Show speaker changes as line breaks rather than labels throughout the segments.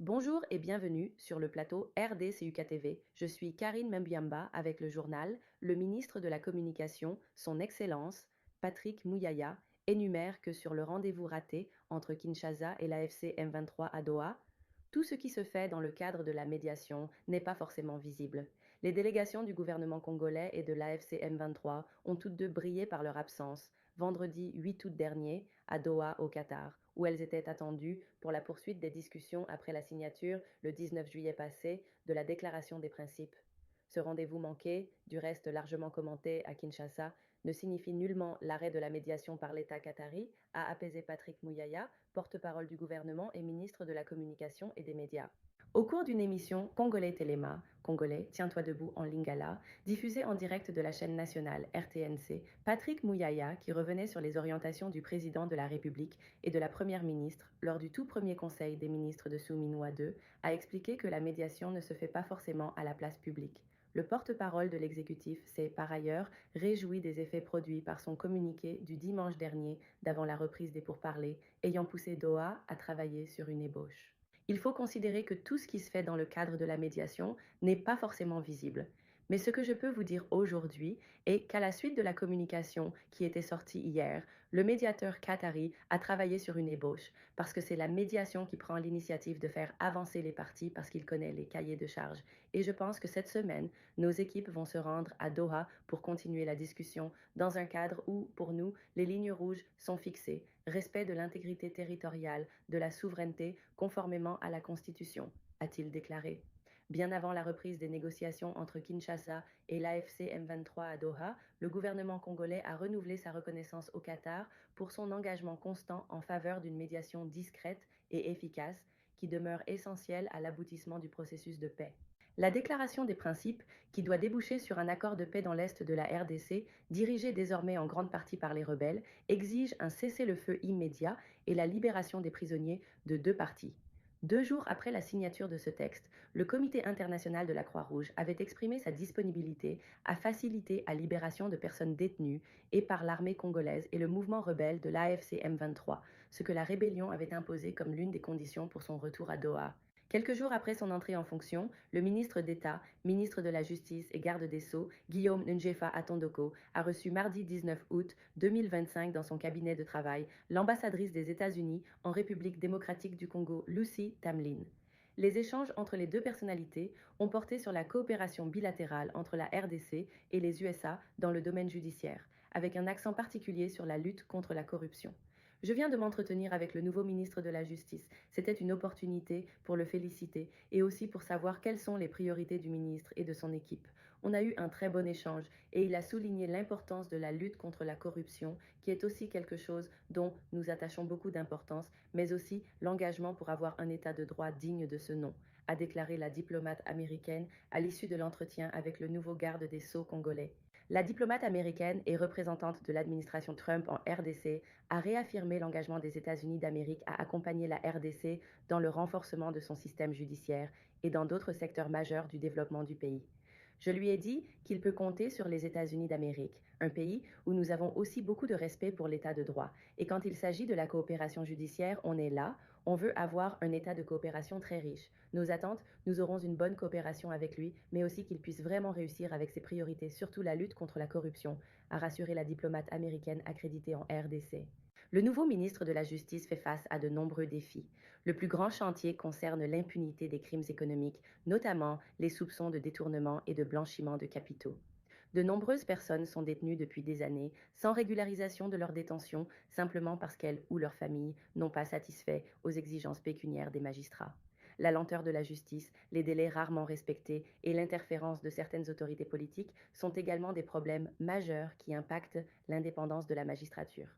Bonjour et bienvenue sur le plateau RDCUK-TV. Je suis Karine Membiamba avec le journal. Le ministre de la Communication, Son Excellence, Patrick Mouyaya, énumère que sur le rendez-vous raté entre Kinshasa et l'AFC M23 à Doha, tout ce qui se fait dans le cadre de la médiation n'est pas forcément visible. Les délégations du gouvernement congolais et de l'AFC M23 ont toutes deux brillé par leur absence, vendredi 8 août dernier, à Doha, au Qatar, où elles étaient attendues pour la poursuite des discussions après la signature, le 19 juillet passé, de la Déclaration des principes. Ce rendez-vous manqué, du reste largement commenté à Kinshasa, ne signifie nullement l'arrêt de la médiation par l'État qatari, a apaisé Patrick Mouyaya, porte-parole du gouvernement et ministre de la Communication et des Médias. Au cours d'une émission Congolais Téléma, Congolais, tiens-toi debout en Lingala, diffusée en direct de la chaîne nationale RTNC, Patrick Mouyaya, qui revenait sur les orientations du président de la République et de la première ministre lors du tout premier conseil des ministres de Souminwa II, a expliqué que la médiation ne se fait pas forcément à la place publique. Le porte-parole de l'exécutif s'est par ailleurs réjoui des effets produits par son communiqué du dimanche dernier d'avant la reprise des pourparlers, ayant poussé Doha à travailler sur une ébauche. Il faut considérer que tout ce qui se fait dans le cadre de la médiation n'est pas forcément visible. Mais ce que je peux vous dire aujourd'hui est qu'à la suite de la communication qui était sortie hier, le médiateur qatari a travaillé sur une ébauche, parce que c'est la médiation qui prend l'initiative de faire avancer les parties parce qu'il connaît les cahiers de charges. Et je pense que cette semaine, nos équipes vont se rendre à Doha pour continuer la discussion dans un cadre où, pour nous, les lignes rouges sont fixées, respect de l'intégrité territoriale, de la souveraineté, conformément à la Constitution, a-t-il déclaré. Bien avant la reprise des négociations entre Kinshasa et l'AFC M23 à Doha, le gouvernement congolais a renouvelé sa reconnaissance au Qatar pour son engagement constant en faveur d'une médiation discrète et efficace qui demeure essentielle à l'aboutissement du processus de paix. La déclaration des principes, qui doit déboucher sur un accord de paix dans l'est de la RDC, dirigé désormais en grande partie par les rebelles, exige un cessez-le-feu immédiat et la libération des prisonniers de deux parties. 2 jours après la signature de ce texte, le Comité international de la Croix-Rouge avait exprimé sa disponibilité à faciliter la libération de personnes détenues et par l'armée congolaise et le mouvement rebelle de l'AFC M23, ce que la rébellion avait imposé comme l'une des conditions pour son retour à Doha. Quelques jours après son entrée en fonction, le ministre d'État, ministre de la Justice et garde des Sceaux, Guillaume Ndjefa Atondoko, a reçu mardi 19 août 2025 dans son cabinet de travail l'ambassadrice des États-Unis en République démocratique du Congo, Lucy Tamlin. Les échanges entre les deux personnalités ont porté sur la coopération bilatérale entre la RDC et les USA dans le domaine judiciaire, avec un accent particulier sur la lutte contre la corruption. Je viens de m'entretenir avec le nouveau ministre de la Justice. C'était une opportunité pour le féliciter et aussi pour savoir quelles sont les priorités du ministre et de son équipe. On a eu un très bon échange et il a souligné l'importance de la lutte contre la corruption, qui est aussi quelque chose dont nous attachons beaucoup d'importance, mais aussi l'engagement pour avoir un état de droit digne de ce nom, a déclaré la diplomate américaine à l'issue de l'entretien avec le nouveau garde des Sceaux congolais. La diplomate américaine et représentante de l'administration Trump en RDC a réaffirmé l'engagement des États-Unis d'Amérique à accompagner la RDC dans le renforcement de son système judiciaire et dans d'autres secteurs majeurs du développement du pays. Je lui ai dit qu'il peut compter sur les États-Unis d'Amérique, un pays où nous avons aussi beaucoup de respect pour l'état de droit. Et quand il s'agit de la coopération judiciaire, on est là, on veut avoir un état de coopération très riche. Nos attentes, nous aurons une bonne coopération avec lui, mais aussi qu'il puisse vraiment réussir avec ses priorités, surtout la lutte contre la corruption, a rassuré la diplomate américaine accréditée en RDC. Le nouveau ministre de la Justice fait face à de nombreux défis. Le plus grand chantier concerne l'impunité des crimes économiques, notamment les soupçons de détournement et de blanchiment de capitaux. De nombreuses personnes sont détenues depuis des années, sans régularisation de leur détention, simplement parce qu'elles ou leurs familles n'ont pas satisfait aux exigences pécuniaires des magistrats. La lenteur de la justice, les délais rarement respectés et l'interférence de certaines autorités politiques sont également des problèmes majeurs qui impactent l'indépendance de la magistrature.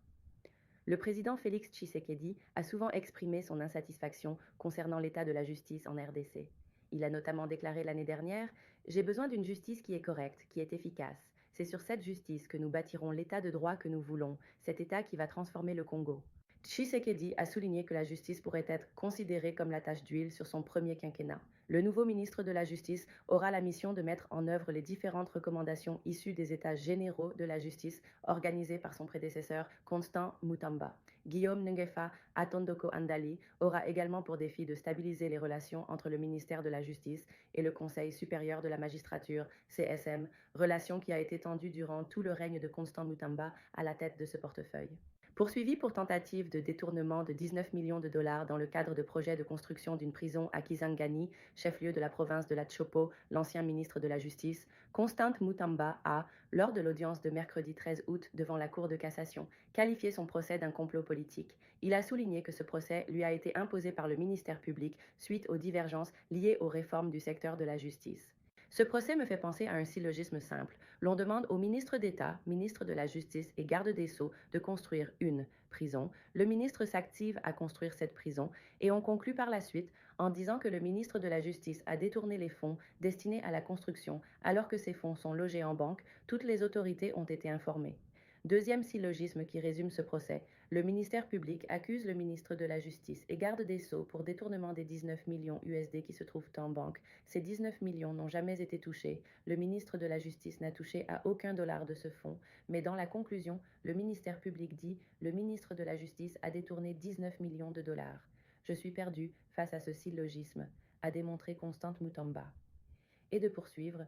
Le président Félix Tshisekedi a souvent exprimé son insatisfaction concernant l'état de la justice en RDC. Il a notamment déclaré l'année dernière: J'ai besoin d'une justice qui est correcte, qui est efficace. C'est sur cette justice que nous bâtirons l'état de droit que nous voulons, cet état qui va transformer le Congo. Tshisekedi a souligné que la justice pourrait être considérée comme la tache d'huile sur son premier quinquennat. Le nouveau ministre de la Justice aura la mission de mettre en œuvre les différentes recommandations issues des États généraux de la justice organisés par son prédécesseur Constant Mutamba. Guillaume Ngefa Atondoko Andali aura également pour défi de stabiliser les relations entre le ministère de la Justice et le Conseil supérieur de la magistrature, CSM, relation qui a été tendue durant tout le règne de Constant Mutamba à la tête de ce portefeuille. Poursuivi pour tentative de détournement de 19 millions de dollars dans le cadre de projets de construction d'une prison à Kisangani, chef-lieu de la province de la Tshopo, l'ancien ministre de la Justice, Constant Mutamba a, lors de l'audience de mercredi 13 août devant la Cour de cassation, qualifié son procès d'un complot politique. Il a souligné que ce procès lui a été imposé par le ministère public suite aux divergences liées aux réformes du secteur de la justice. Ce procès me fait penser à un syllogisme simple. L'on demande au ministre d'État, ministre de la Justice et garde des Sceaux de construire une prison. Le ministre s'active à construire cette prison et on conclut par la suite en disant que le ministre de la Justice a détourné les fonds destinés à la construction alors que ces fonds sont logés en banque. Toutes les autorités ont été informées. Deuxième syllogisme qui résume ce procès. Le ministère public accuse le ministre de la Justice et garde des Sceaux pour détournement des 19 millions USD qui se trouvent en banque. Ces 19 millions n'ont jamais été touchés. Le ministre de la Justice n'a touché à aucun dollar de ce fonds. Mais dans la conclusion, le ministère public dit « Le ministre de la Justice a détourné 19 millions de dollars ». Je suis perdu face à ce syllogisme, a démontré Constant Mutamba. Et de poursuivre.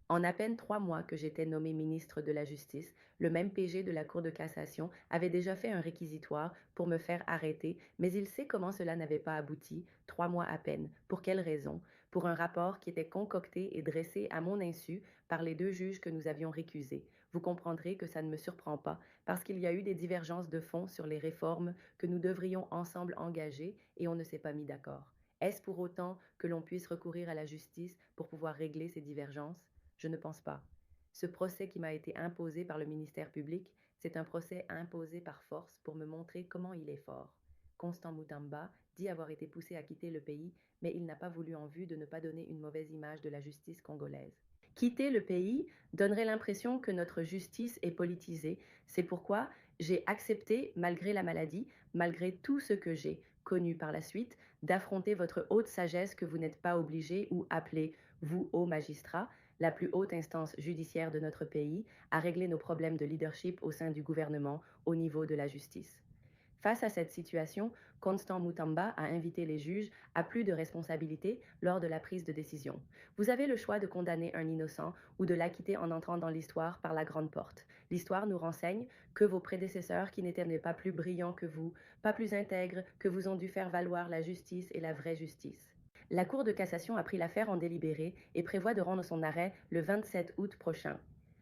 En à peine 3 mois que j'étais nommé ministre de la Justice, le même PG de la Cour de cassation avait déjà fait un réquisitoire pour me faire arrêter, mais il sait comment cela n'avait pas abouti, 3 mois à peine. Pour quelle raison? Pour un rapport qui était concocté et dressé à mon insu par les 2 juges que nous avions récusés. Vous comprendrez que ça ne me surprend pas, parce qu'il y a eu des divergences de fond sur les réformes que nous devrions ensemble engager et on ne s'est pas mis d'accord. Est-ce pour autant que l'on puisse recourir à la justice pour pouvoir régler ces divergences? Je ne pense pas. Ce procès qui m'a été imposé par le ministère public, c'est un procès imposé par force pour me montrer comment il est fort. Constant Mutamba dit avoir été poussé à quitter le pays, mais il n'a pas voulu en vue de ne pas donner une mauvaise image de la justice congolaise. Quitter le pays donnerait l'impression que notre justice est politisée. C'est pourquoi j'ai accepté, malgré la maladie, malgré tout ce que j'ai connu par la suite, d'affronter votre haute sagesse que vous n'êtes pas obligé ou appelé, vous, hauts magistrats, la plus haute instance judiciaire de notre pays, à régler nos problèmes de leadership au sein du gouvernement au niveau de la justice. Face à cette situation, Constant Mutamba a invité les juges à plus de responsabilité lors de la prise de décision. Vous avez le choix de condamner un innocent ou de l'acquitter en entrant dans l'histoire par la grande porte. L'histoire nous renseigne que vos prédécesseurs, qui n'étaient pas plus brillants que vous, pas plus intègres, que vous ont dû faire valoir la justice et la vraie justice. La Cour de cassation a pris l'affaire en délibéré et prévoit de rendre son arrêt le 27 août prochain.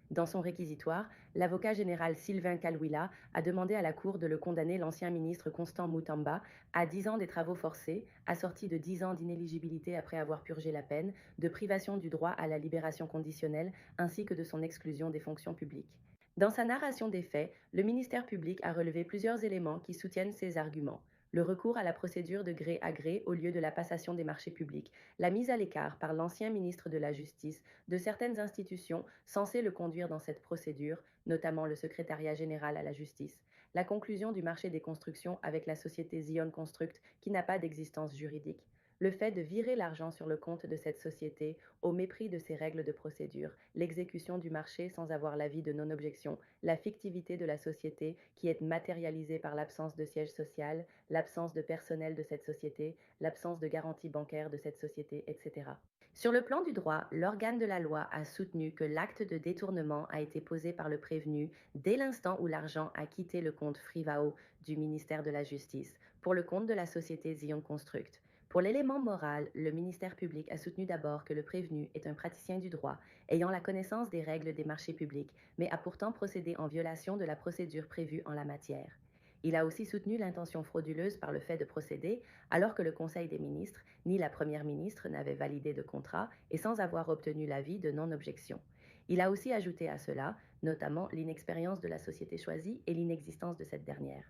Dans son réquisitoire, l'avocat général Sylvain Kalwila a demandé à la Cour de le condamner l'ancien ministre Constant Mutamba à 10 ans des travaux forcés, assortis de 10 ans d'inéligibilité après avoir purgé la peine, de privation du droit à la libération conditionnelle, ainsi que de son exclusion des fonctions publiques. Dans sa narration des faits, le ministère public a relevé plusieurs éléments qui soutiennent ses arguments. Le recours à la procédure de gré à gré au lieu de la passation des marchés publics, la mise à l'écart par l'ancien ministre de la Justice de certaines institutions censées le conduire dans cette procédure, notamment le secrétariat général à la justice, la conclusion du marché des constructions avec la société Zion Construct qui n'a pas d'existence juridique, le fait de virer l'argent sur le compte de cette société au mépris de ses règles de procédure, l'exécution du marché sans avoir l'avis de non-objection, la fictivité de la société qui est matérialisée par l'absence de siège social, l'absence de personnel de cette société, l'absence de garantie bancaire de cette société, etc. Sur le plan du droit, l'organe de la loi a soutenu que l'acte de détournement a été posé par le prévenu dès l'instant où l'argent a quitté le compte Frivao du ministère de la Justice pour le compte de la société Zion Construct. Pour l'élément moral, le ministère public a soutenu d'abord que le prévenu est un praticien du droit, ayant la connaissance des règles des marchés publics, mais a pourtant procédé en violation de la procédure prévue en la matière. Il a aussi soutenu l'intention frauduleuse par le fait de procéder, alors que le Conseil des ministres ni la Première ministre n'avaient validé de contrat et sans avoir obtenu l'avis de non-objection. Il a aussi ajouté à cela, notamment l'inexpérience de la société choisie et l'inexistence de cette dernière.